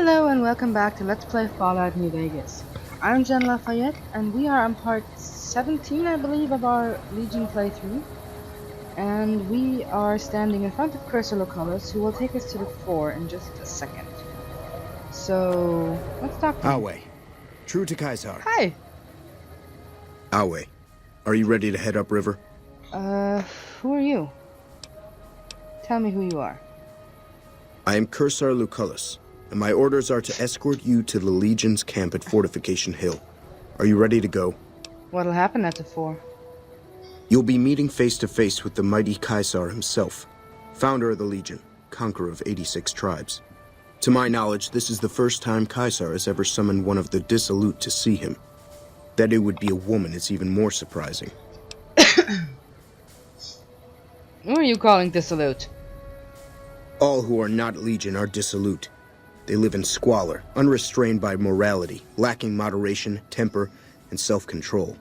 Hello and welcome back to Let's Play Fallout New Vegas. I'm Jen Lafayette and we are on part 17, I believe, of our Legion playthrough. And we are standing in front of Cursor Lucullus, who will take us to the fore in just a second. So, let's talk to him. Awe. True to Kaisar. Hi! Awe. Are you ready to head upriver? Who are you? Tell me who you are. I am Cursor Lucullus, and my orders are to escort you to the Legion's camp at Fortification Hill. Are you ready to go? What'll happen at the fore? You'll be meeting face to face with the mighty Kaisar himself, founder of the Legion, conqueror of 86 tribes. To my knowledge, this is the first time Kaisar has ever summoned one of the dissolute to see him. That it would be a woman is even more surprising. Who are you calling dissolute? All who are not Legion are dissolute. They live in squalor, unrestrained by morality, lacking moderation, temper, and self-control.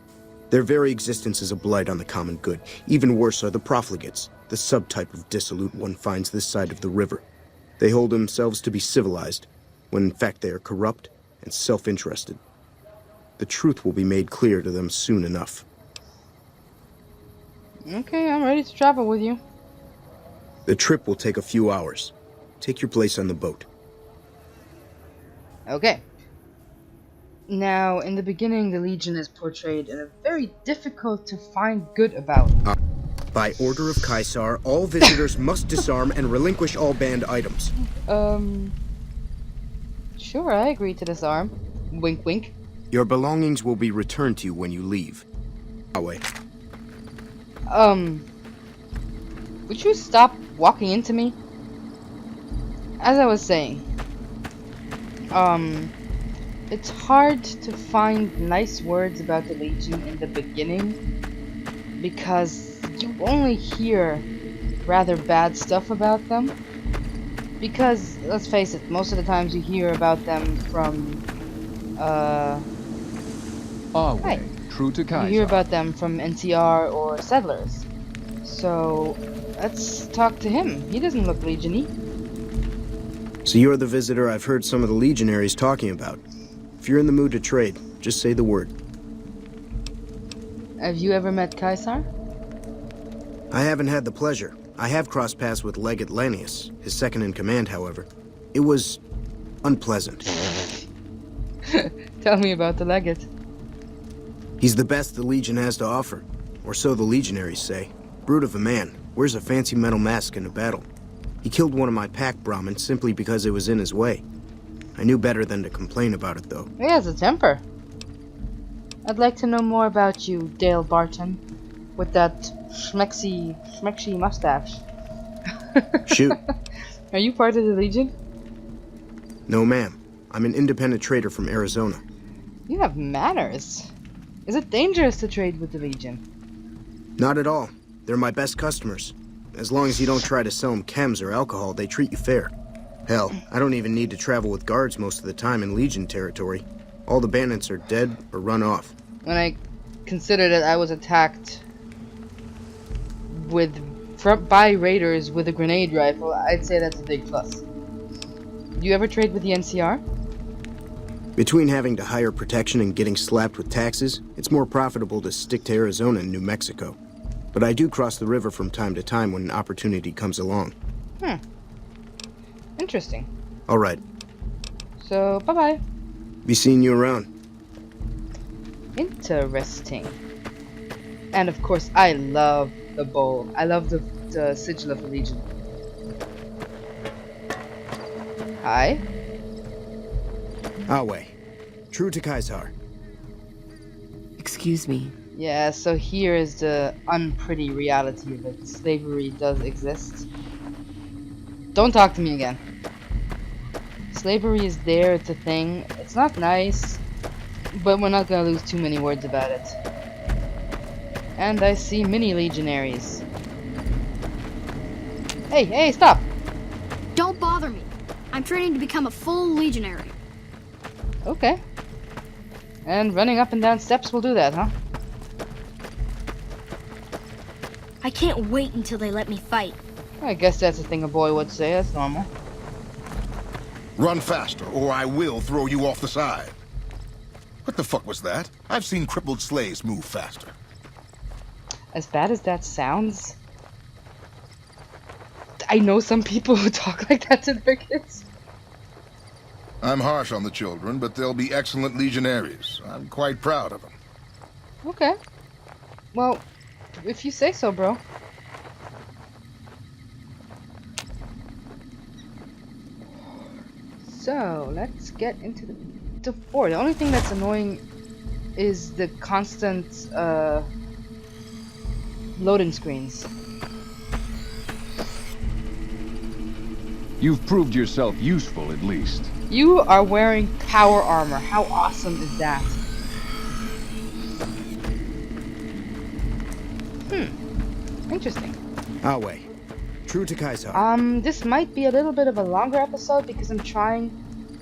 Their very existence is a blight on the common good. Even worse are the profligates, the subtype of dissolute one finds this side of the river. They hold themselves to be civilized, when in fact they are corrupt and self-interested. The truth will be made clear to them soon enough. Okay, I'm ready to travel with you. The trip will take a few hours. Take your place on the boat. Okay. Now, in the beginning, the Legion is portrayed in a very difficult to find good about. By order of Kaisar, all visitors must disarm and relinquish all banned items. Sure, I agree to disarm. Wink, wink. Your belongings will be returned to you when you leave. Away. Would you stop walking into me? As I was saying, it's hard to find nice words about the Legion in the beginning because you only hear rather bad stuff about them. Because, let's face it, most of the times you hear about them from, Hi. True to Kaisar. you hear about them from NCR or settlers. So, let's talk to him. He doesn't look Legion-y. So you're the visitor I've heard some of the legionaries talking about. If you're in the mood to trade, just say the word. Have you ever met Kaisar? I haven't had the pleasure. I have crossed paths with Legate Lanius, his second in command, however. It was unpleasant. Tell me about the Legate. He's the best the Legion has to offer, or so the legionaries say. Brute of a man, wears a fancy metal mask in a battle. He killed one of my pack Brahmin simply because it was in his way. I knew better than to complain about it, though. He has a temper. I'd like to know more about you, Dale Barton, with that schmexy mustache. Shoot. Are you part of the Legion? No, ma'am. I'm an independent trader from Arizona. You have manners. Is it dangerous to trade with the Legion? Not at all. They're my best customers. As long as you don't try to sell them chems or alcohol, they treat you fair. Hell, I don't even need to travel with guards most of the time in Legion territory. All the bandits are dead or run off. When I consider that I was attacked by raiders with a grenade rifle, I'd say that's a big plus. Do you ever trade with the NCR? Between having to hire protection and getting slapped with taxes, it's more profitable to stick to Arizona and New Mexico. But I do cross the river from time to time when an opportunity comes along. Interesting. All right. So, bye-bye. Be seeing you around. Interesting. And of course, I love the bowl. I love the sigil of the Legion. Hi. Awe. True to Kaisar. Excuse me. Yeah, so here is the unpretty reality of it. Slavery does exist. Don't talk to me again. Slavery is there, it's a thing. It's not nice, but we're not gonna lose too many words about it. And I see mini legionaries. Hey, stop! Don't bother me. I'm training to become a full legionary. Okay. And running up and down steps will do that, huh? I can't wait until they let me fight. I guess that's a thing a boy would say, that's normal. Run faster, or I will throw you off the side. What the fuck was that? I've seen crippled slaves move faster. As bad as that sounds, I know some people who talk like that to their kids. I'm harsh on the children, but they'll be excellent legionaries. I'm quite proud of them. Okay. Well, if you say so, bro. So, let's get into the fort. The only thing that's annoying is the constant loading screens. You've proved yourself useful, at least. You are wearing power armor. How awesome is that? Interesting. Awe. True to Kaiser. This might be a little bit of a longer episode because I'm trying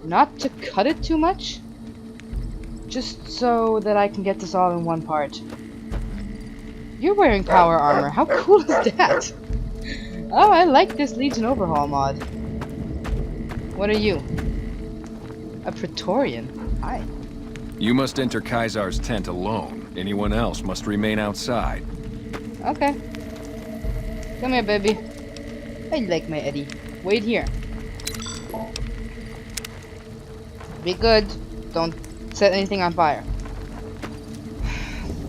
not to cut it too much. Just so that I can get this all in one part. You're wearing power armor. How cool is that? Oh, I like this Legion Overhaul mod. What are you? A Praetorian. Hi. You must enter Kaisar's tent alone. Anyone else must remain outside. Okay. Come here, baby. I like my Eddie. Wait here. Be good. Don't set anything on fire.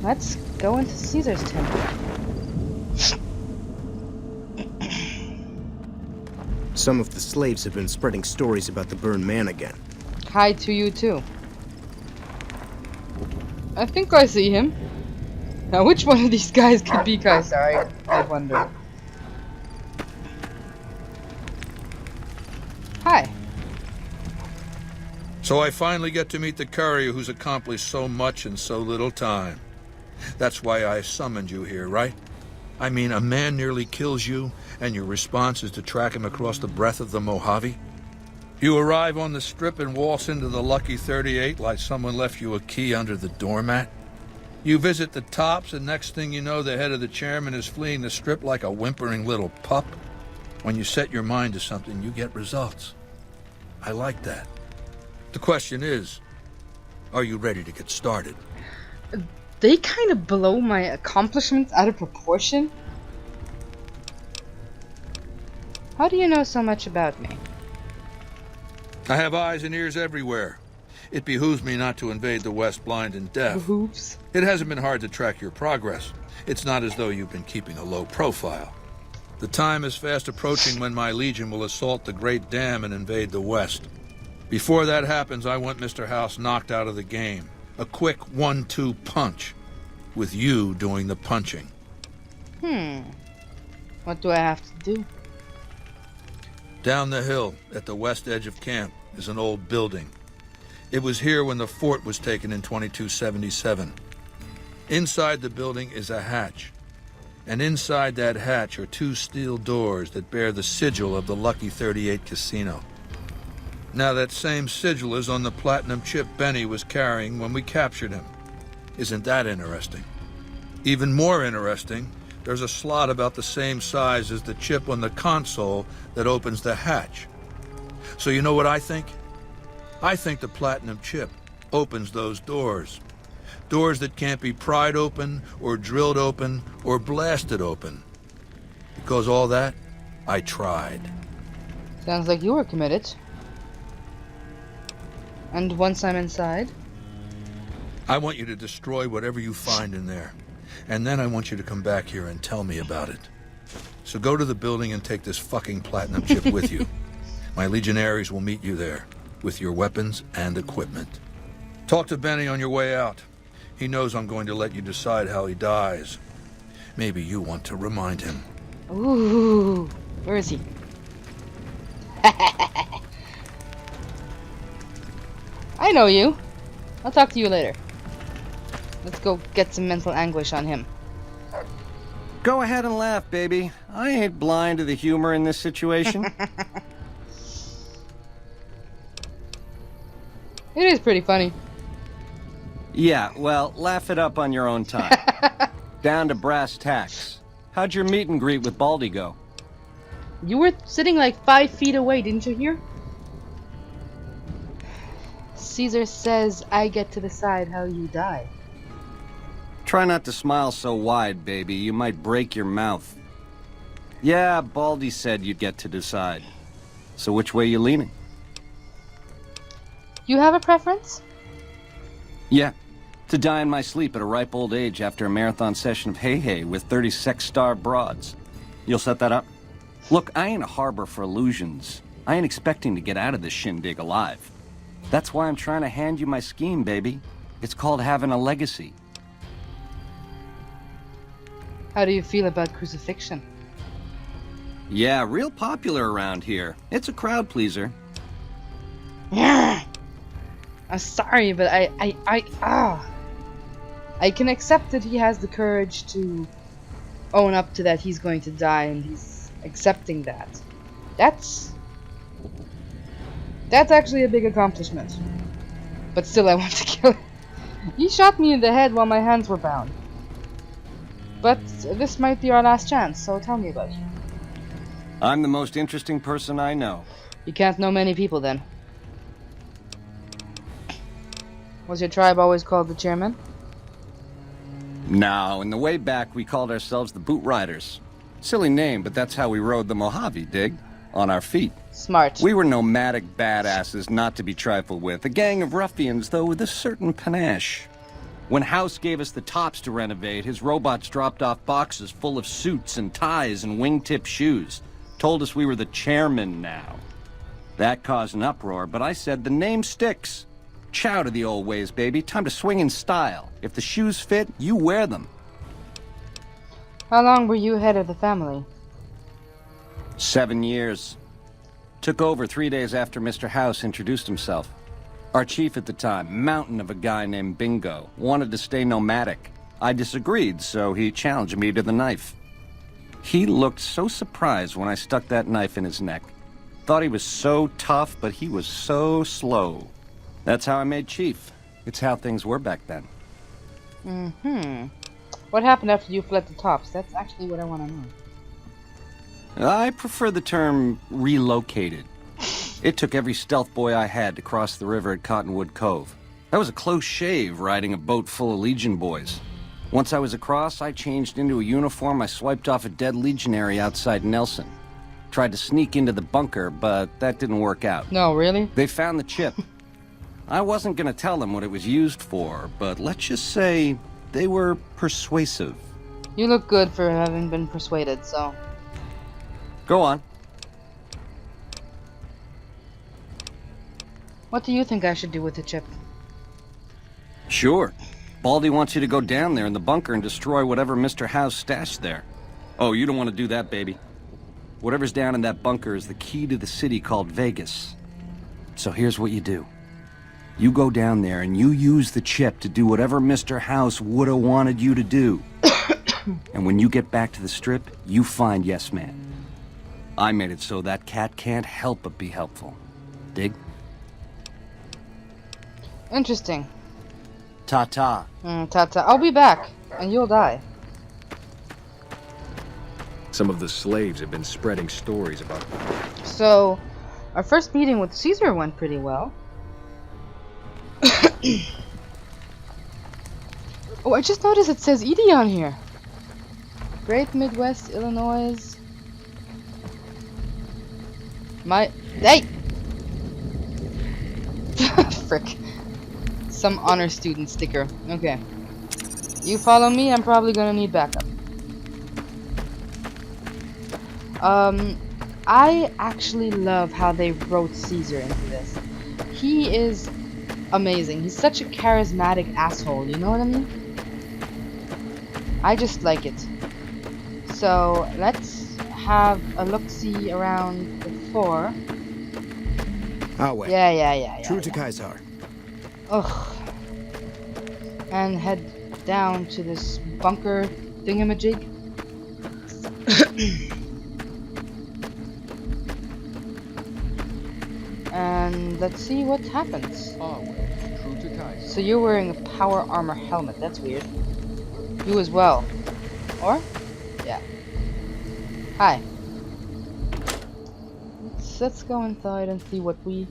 Let's go into Caesar's temple. Some of the slaves have been spreading stories about the burned man again. Hi to you too. I think I see him. Now which one of these guys could be Kaisar? I wonder. Hi. So I finally get to meet the courier who's accomplished so much in so little time. That's why I summoned you here, right? I mean, a man nearly kills you, and your response is to track him across the breadth of the Mojave? You arrive on the strip and waltz into the Lucky 38 like someone left you a key under the doormat? You visit the tops, and next thing you know, the head of the chairman is fleeing the strip like a whimpering little pup? When you set your mind to something, you get results. I like that. The question is, are you ready to get started? They kind of blow my accomplishments out of proportion. How do you know so much about me? I have eyes and ears everywhere. It behooves me not to invade the West blind and deaf. Oops. It hasn't been hard to track your progress. It's not as though you've been keeping a low profile. The time is fast approaching when my legion will assault the Great Dam and invade the West. Before that happens, I want Mr. House knocked out of the game. A quick 1-2 punch, with you doing the punching. What do I have to do? Down the hill, at the west edge of camp, is an old building. It was here when the fort was taken in 2277. Inside the building is a hatch. And inside that hatch are 2 steel doors that bear the sigil of the Lucky 38 casino. Now that same sigil is on the platinum chip Benny was carrying when we captured him. Isn't that interesting? Even more interesting, there's a slot about the same size as the chip on the console that opens the hatch. So you know what I think? I think the platinum chip opens those doors. Doors that can't be pried open, or drilled open, or blasted open. Because all that, I tried. Sounds like you were committed. And once I'm inside? I want you to destroy whatever you find in there. And then I want you to come back here and tell me about it. So go to the building and take this fucking platinum chip with you. My legionaries will meet you there, with your weapons and equipment. Talk to Benny on your way out. He knows I'm going to let you decide how he dies. Maybe you want to remind him. Ooh, where is he? I know you. I'll talk to you later. Let's go get some mental anguish on him. Go ahead and laugh, baby. I ain't blind to the humor in this situation. It is pretty funny. Yeah, well, laugh it up on your own time. Down to brass tacks. How'd your meet and greet with Baldy go? You were sitting like 5 feet away, didn't you hear? Caesar says I get to decide how you die. Try not to smile so wide, baby. You might break your mouth. Yeah, Baldy said you'd get to decide. So which way you leaning? You have a preference? Yeah. To die in my sleep at a ripe old age after a marathon session of hey-hey with 30 sex-starved broads. You'll set that up? Look, I ain't a harbor for illusions. I ain't expecting to get out of this shindig alive. That's why I'm trying to hand you my scheme, baby. It's called having a legacy. How do you feel about crucifixion? Yeah, real popular around here. It's a crowd pleaser. I'm sorry, but I can accept that he has the courage to own up to that he's going to die, and he's accepting that. That's actually a big accomplishment. But still, I want to kill him. He shot me in the head while my hands were bound. But this might be our last chance, so tell me about you. I'm the most interesting person I know. You can't know many people then. Was your tribe always called the chairman? No, in the way back we called ourselves the Boot Riders. Silly name, but that's how we rode the Mojave, dig? On our feet. Smart. We were nomadic badasses not to be trifled with. A gang of ruffians, though, with a certain panache. When House gave us the tops to renovate, his robots dropped off boxes full of suits and ties and wingtip shoes. Told us we were the chairman now. That caused an uproar, but I said the name sticks. Chow to the old ways, baby. Time to swing in style. If the shoes fit, you wear them. How long were you head of the family? 7 years. Took over 3 days after Mr. House introduced himself. Our chief at the time, mountain of a guy named Bingo, wanted to stay nomadic. I disagreed, so he challenged me to the knife. He looked so surprised when I stuck that knife in his neck. Thought he was so tough, but he was so slow. That's how I made chief. It's how things were back then. What happened after you fled the tops? That's actually what I want to know. I prefer the term relocated. It took every stealth boy I had to cross the river at Cottonwood Cove. That was a close shave riding a boat full of Legion boys. Once I was across, I changed into a uniform I swiped off a dead legionary outside Nelson. Tried to sneak into the bunker, but that didn't work out. No, really? They found the chip. I wasn't gonna tell them what it was used for, but let's just say they were persuasive. You look good for having been persuaded, so... Go on. What do you think I should do with the chip? Sure. Baldy wants you to go down there in the bunker and destroy whatever Mr. House stashed there. Oh, you don't want to do that, baby. Whatever's down in that bunker is the key to the city called Vegas. So here's what you do. You go down there and you use the chip to do whatever Mr. House would have wanted you to do. And when you get back to the strip, you find Yes Man. I made it so that cat can't help but be helpful. Dig? Interesting. Ta-ta. Ta-ta. I'll be back, and you'll die. Some of the slaves have been spreading stories about So, our first meeting with Caesar went pretty well. Oh, I just noticed it says Edie on here. Great Midwest, Illinois. Hey! Frick. Some honor student sticker. Okay. You follow me, I'm probably gonna need backup. I actually love how they wrote Caesar into this. He is amazing. He's such a charismatic asshole, you know what I mean? I just like it. So, let's have a look-see around the floor. Awe. Yeah. True to Kaisar. Ugh. And head down to this bunker thingamajig. And let's see what happens. So you're wearing a power armor helmet. That's weird. You as well. Or? Yeah. Hi. Let's go inside and see what we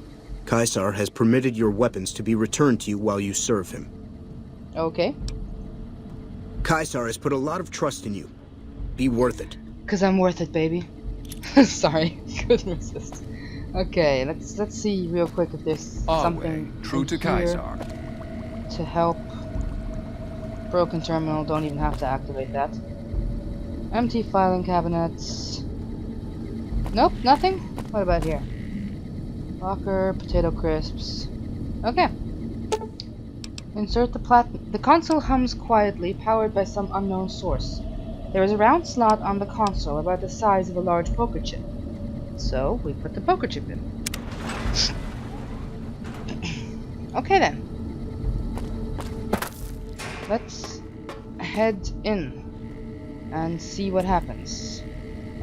Caesar has permitted your weapons to be returned to you while you serve him. Okay. Caesar has put a lot of trust in you. Be worth it. 'Cause I'm worth it, baby. Sorry, couldn't resist. Okay, let's see real quick if there's Our something way, true in to here Caesar. to help. Broken terminal, don't even have to activate that. Empty filing cabinets. Nope, nothing? What about here? Locker, potato crisps. Okay. Insert the console hums quietly, powered by some unknown source. There is a round slot on the console about the size of a large poker chip. So, we put the poker chip in. Okay then. Let's head in and see what happens.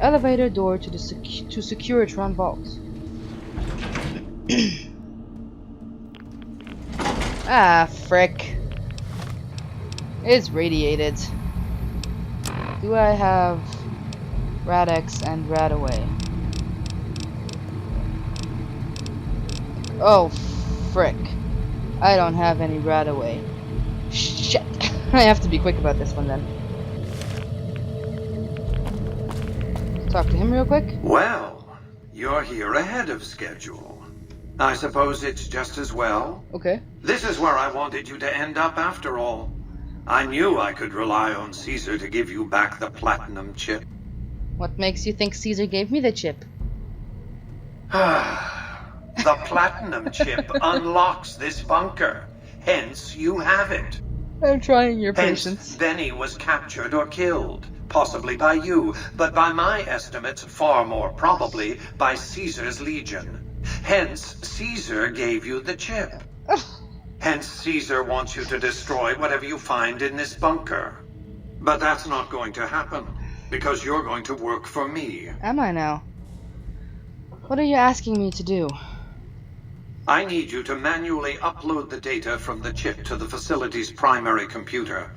Elevator door to the Securitron vault. Ah, frick. It's radiated. Do I have Rad-X and Rad-Away? Oh, frick. I don't have any Rad-Away. Shit. I have to be quick about this one then. Talk to him real quick. Well, you're here ahead of schedule. I suppose it's just as well. Okay. This is where I wanted you to end up after all. I knew I could rely on Caesar to give you back the platinum chip. What makes you think Caesar gave me the chip? The platinum chip unlocks this bunker. Hence, you have it. I'm trying your Hence, patience. Benny was captured or killed. Possibly by you, but by my estimates, far more probably by Caesar's legion. Hence, Caesar gave you the chip. Hence, Caesar wants you to destroy whatever you find in this bunker. But that's not going to happen, because you're going to work for me. Am I now? What are you asking me to do? I need you to manually upload the data from the chip to the facility's primary computer.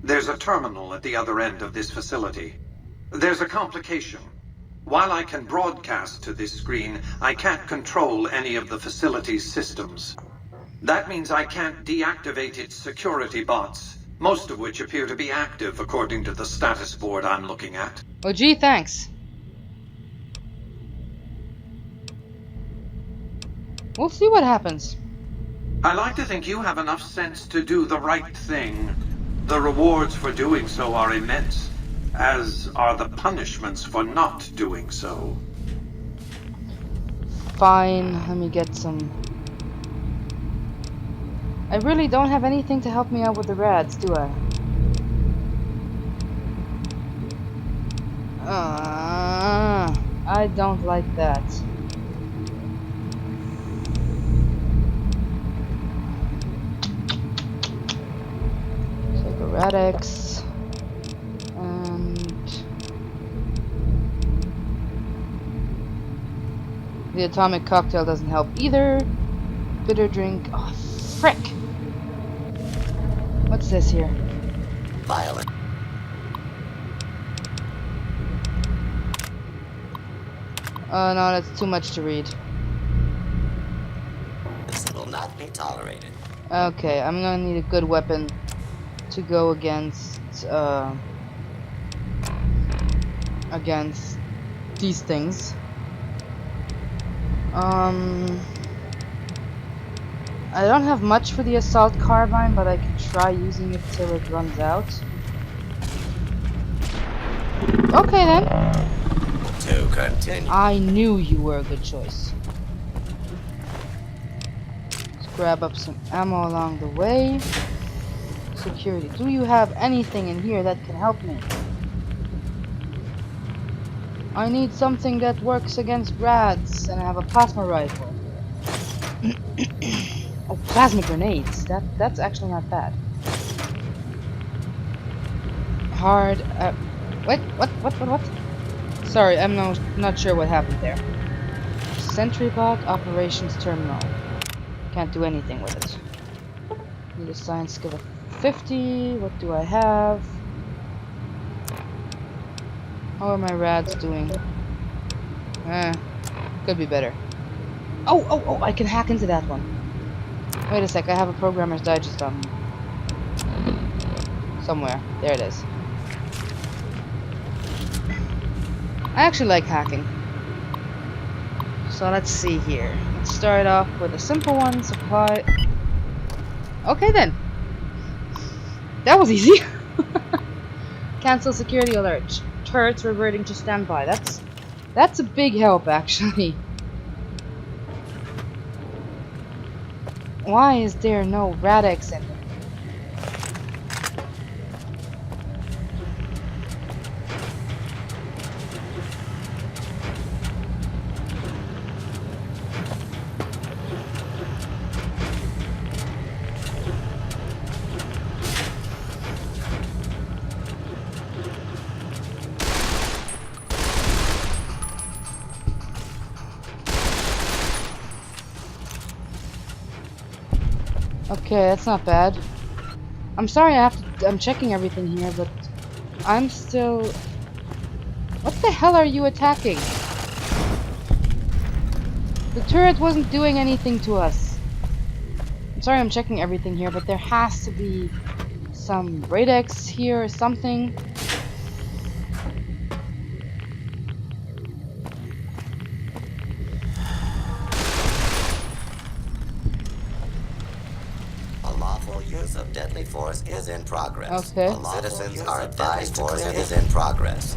There's a terminal at the other end of this facility. There's a complication. While I can broadcast to this screen, I can't control any of the facility's systems. That means I can't deactivate its security bots, most of which appear to be active according to the status board I'm looking at. Oh gee, thanks. We'll see what happens. I like to think you have enough sense to do the right thing. The rewards for doing so are immense, as are the punishments for not doing so. Fine, let me get some... I really don't have anything to help me out with the rads, do I? I don't like that. Take a Rad-X. And... the atomic cocktail doesn't help either. Bitter drink. Oh, frick! What's this here? Violent. Oh no, that's too much to read. This will not be tolerated. Okay, I'm gonna need a good weapon to go against these things. I don't have much for the assault carbine, but I can try using it till it runs out. Okay then. To continue. I knew you were a good choice. Let's grab up some ammo along the way. Security. Do you have anything in here that can help me? I need something that works against rads, and I have a plasma rifle. Oh, plasma grenades. That's actually not bad. Hard. What? Sorry, I'm not sure what happened there. Sentry bot operations terminal. Can't do anything with it. Need a science skill of 50. What do I have? How are my rads doing? Could be better. Oh, I can hack into that one. Wait a sec, I have a programmer's digest on me. Somewhere. There it is. I actually like hacking. So let's see here. Let's start off with a simple one, supply. Okay then. That was easy. Cancel security alert. Turrets reverting to standby. That's a big help actually. Why is there no Radix in there? Okay, that's not bad. I'm sorry I'm checking everything here, but I'm still... What the hell are you attacking? The turret wasn't doing anything to us. I'm sorry I'm checking everything here, but there has to be some Radix here or something. Use of deadly force is in progress. Okay. Citizens are advised force is in progress.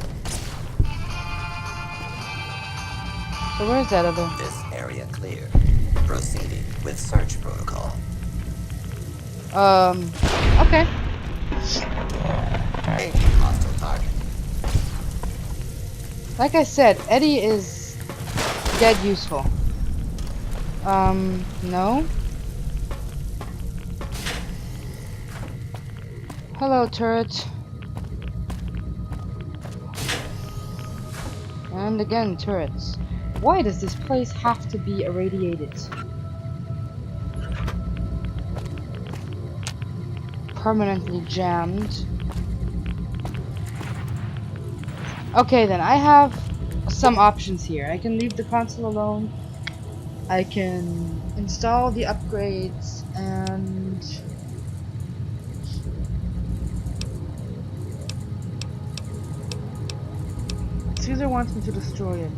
So where's that other? This area clear. Proceeding with search protocol. Okay. Hostile target. Like I said, Eddie is dead useful. No. Hello, turret. And again, turrets. Why does this place have to be irradiated? Permanently jammed. Okay then, I have some options here. I can leave the console alone. I can install the upgrades and... Caesar wants me to destroy it.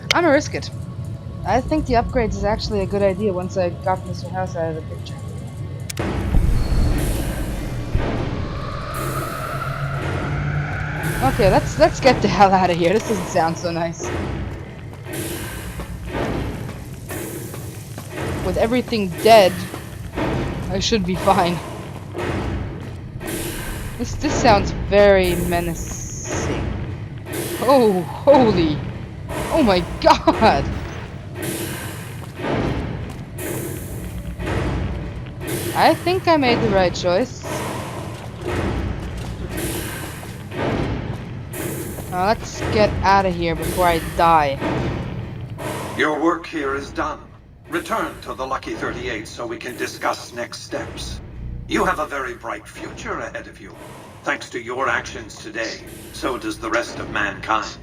I'm gonna risk it. I think the upgrades is actually a good idea once I got Mr. House out of the picture. Okay, let's get the hell out of here. This doesn't sound so nice. With everything dead, I should be fine. This sounds very menacing. Oh, holy! Oh my god! I think I made the right choice. Now let's get out of here before I die. Your work here is done. Return to the Lucky 38 so we can discuss next steps. You have a very bright future ahead of you. Thanks to your actions today, so does the rest of mankind.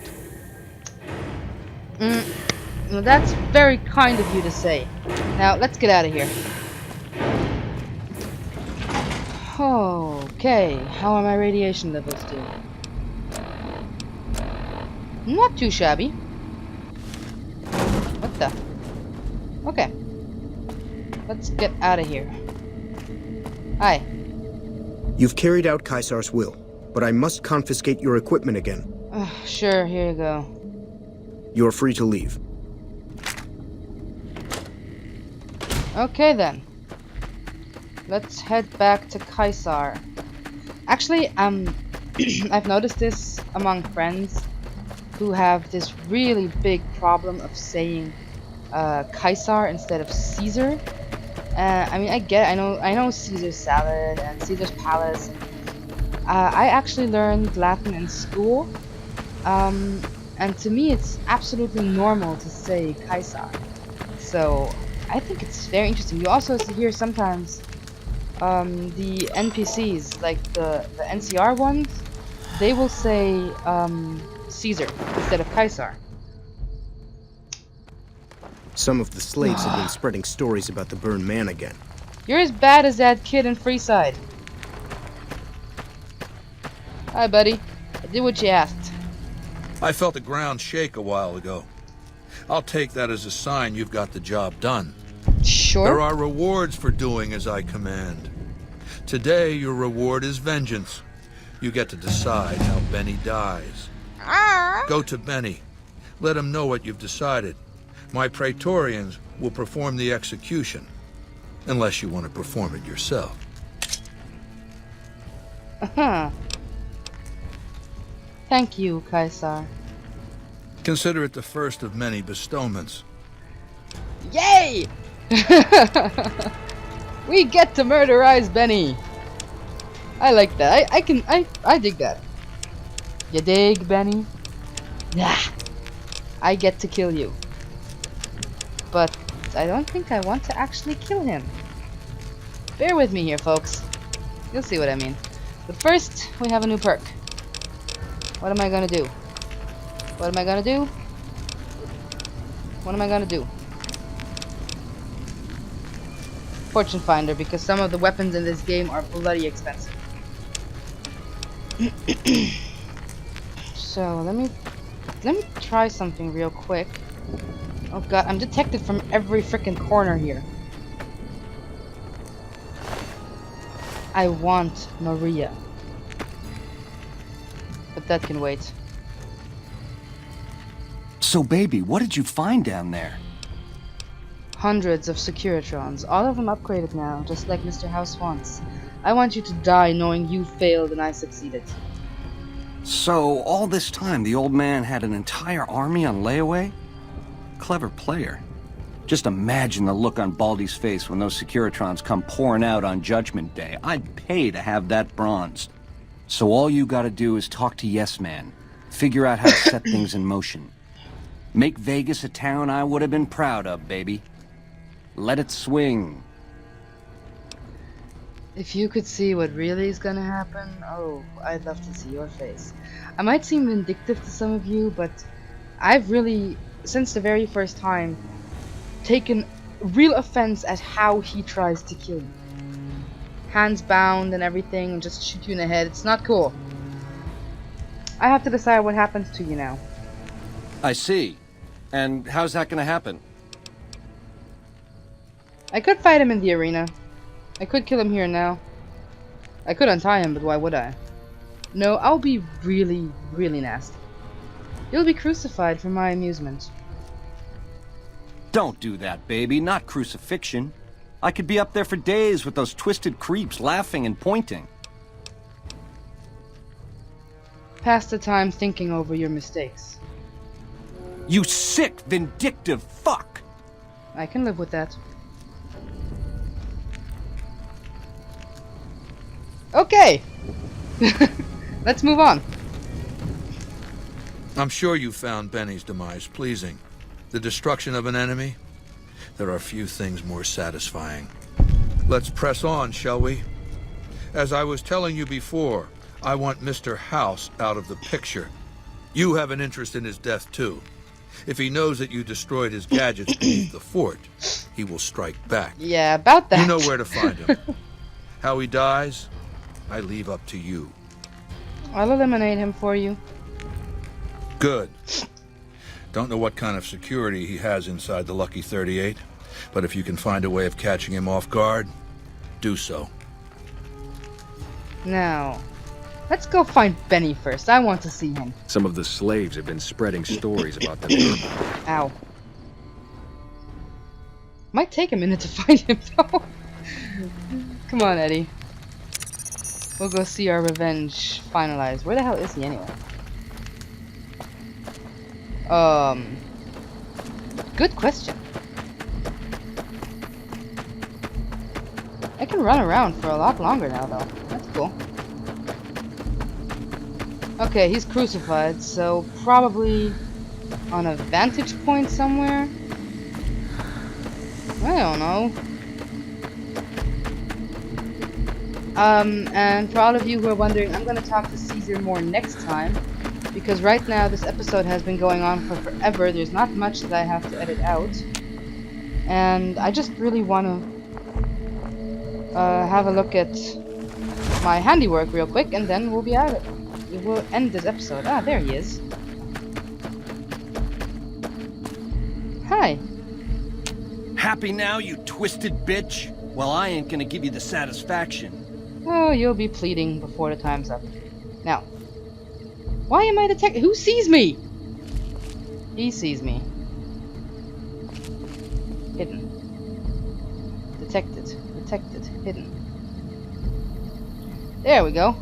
Well, that's very kind of you to say. Now, let's get out of here. Okay, how are my radiation levels doing? Not too shabby. What the? Okay. Let's get out of here. Hi. You've carried out Caesar's will, but I must confiscate your equipment again. Sure, here you go. You're free to leave. Okay then. Let's head back to Caesar. Actually, I've noticed this among friends who have this really big problem of saying Caesar instead of Caesar. I mean, I know Caesar's salad and Caesar's palace. I actually learned Latin in school, and to me it's absolutely normal to say Caesar. So I think it's very interesting. You also hear sometimes the NPCs, like the NCR ones, they will say Caesar instead of Caesar. Some of the slaves have been spreading stories about the burned man again. You're as bad as that kid in Freeside. Hi, buddy. I did what you asked. I felt the ground shake a while ago. I'll take that as a sign you've got the job done. Sure. There are rewards for doing as I command. Today, your reward is vengeance. You get to decide how Benny dies. Go to Benny. Let him know what you've decided. My Praetorians will perform the execution. Unless you want to perform it yourself. Thank you, Caesar. Consider it the first of many bestowments. Yay! We get to murderize Benny. I like that. I dig that. You dig, Benny? Yeah. I get to kill you. But I don't think I want to actually kill him. Bear with me here, folks. You'll see what I mean. But first, we have a new perk. What am I gonna do? What am I gonna do? What am I gonna do? Fortune Finder, because some of the weapons in this game are bloody expensive. So let me try something real quick. Oh god, I'm detected from every freaking corner here. I want Maria. But that can wait. So, baby, what did you find down there? Hundreds of Securitrons, all of them upgraded now, just like Mr. House wants. I want you to die knowing you failed and I succeeded. So, all this time, the old man had an entire army on layaway? Clever player. Just imagine the look on Baldy's face when those Securitrons come pouring out on Judgment Day. I'd pay to have that bronzed. So all you gotta do is talk to Yes Man. Figure out how to set things in motion. Make Vegas a town I would have been proud of, baby. Let it swing. If you could see what really is gonna happen, oh, I'd love to see your face. I might seem vindictive to some of you, but I've really, since the very first time, taken real offense at how he tries to kill you. Hands bound and everything, and just shoot you in the head. It's not cool. I have to decide what happens to you now. I see. And how's that gonna happen? I could fight him in the arena. I could kill him here and now. I could untie him, but why would I? No, I'll be really, really nasty. You'll be crucified for my amusement. Don't do that, baby. Not crucifixion. I could be up there for days with those twisted creeps laughing and pointing. Pass the time thinking over your mistakes. You sick, vindictive fuck! I can live with that. Okay! Let's move on. I'm sure you found Benny's demise pleasing. The destruction of an enemy? There are few things more satisfying. Let's press on, shall we? As I was telling you before, I want Mr. House out of the picture. You have an interest in his death, too. If he knows that you destroyed his gadgets beneath the fort, he will strike back. Yeah, about that. You know where to find him. How he dies, I leave up to you. I'll eliminate him for you. Good. Don't know what kind of security he has inside the Lucky 38, but if you can find a way of catching him off guard, do so. Now, let's go find Benny first. I want to see him. Some of the slaves have been spreading stories about them. Ow. Might take a minute to find him, though. Come on, Eddie. We'll go see our revenge finalized. Where the hell is he, anyway? Good question. I can run around for a lot longer now, though. That's cool. Okay, he's crucified, so probably on a vantage point somewhere? I don't know. And for all of you who are wondering, I'm gonna talk to Caesar more next time, because right now this episode has been going on for forever. There's not much that I have to edit out. And I just really want to have a look at my handiwork real quick, and then we'll be at it. We will end this episode. Ah, there he is. Hi. Happy now, you twisted bitch? Well, I ain't gonna give you the satisfaction. Oh, you'll be pleading before the time's up. Now, why am I detected? Who sees me? He sees me. Hidden. Detected. Detected. Hidden. There we go.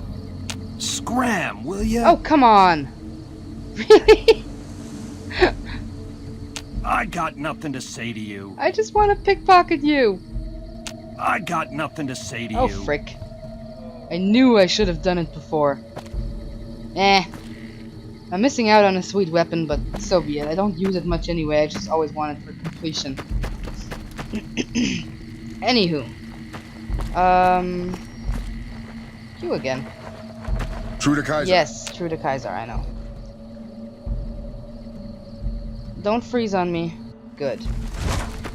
Scram, will ya? Oh, come on. Really? I got nothing to say to you. I just want to pickpocket you. I got nothing to say to you. Oh, frick. I knew I should have done it before. Eh. I'm missing out on a sweet weapon, but so be it. I don't use it much anyway. I just always want it for completion. Anywho. You again. True to Kaiser. Yes, true to Kaiser, I know. Don't freeze on me. Good.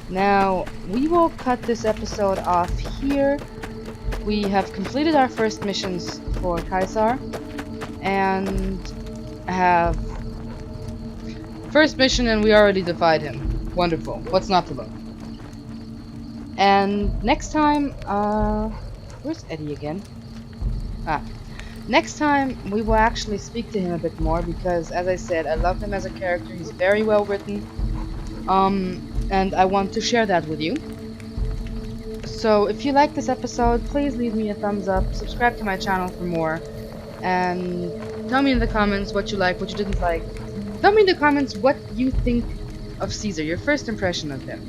Now, we will cut this episode off here. We have completed our first missions for Kaiser. And have... First mission and we already defied him. Wonderful. What's not to love? And next time, where's Eddie again? Ah. Next time, we will actually speak to him a bit more because, as I said, I love him as a character. He's very well written. And I want to share that with you. So, if you like this episode, please leave me a thumbs up, subscribe to my channel for more, and tell me in the comments what you like, what you didn't like. Tell me in the comments what you think of Caesar, your first impression of him.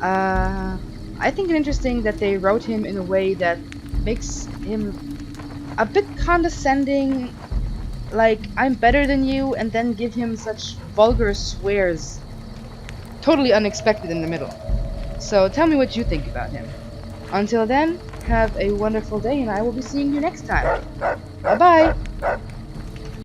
I think it's interesting that they wrote him in a way that makes him a bit condescending, like, I'm better than you, and then give him such vulgar swears. Totally unexpected in the middle. So tell me what you think about him. Until then, have a wonderful day, and I will be seeing you next time. Bye-bye!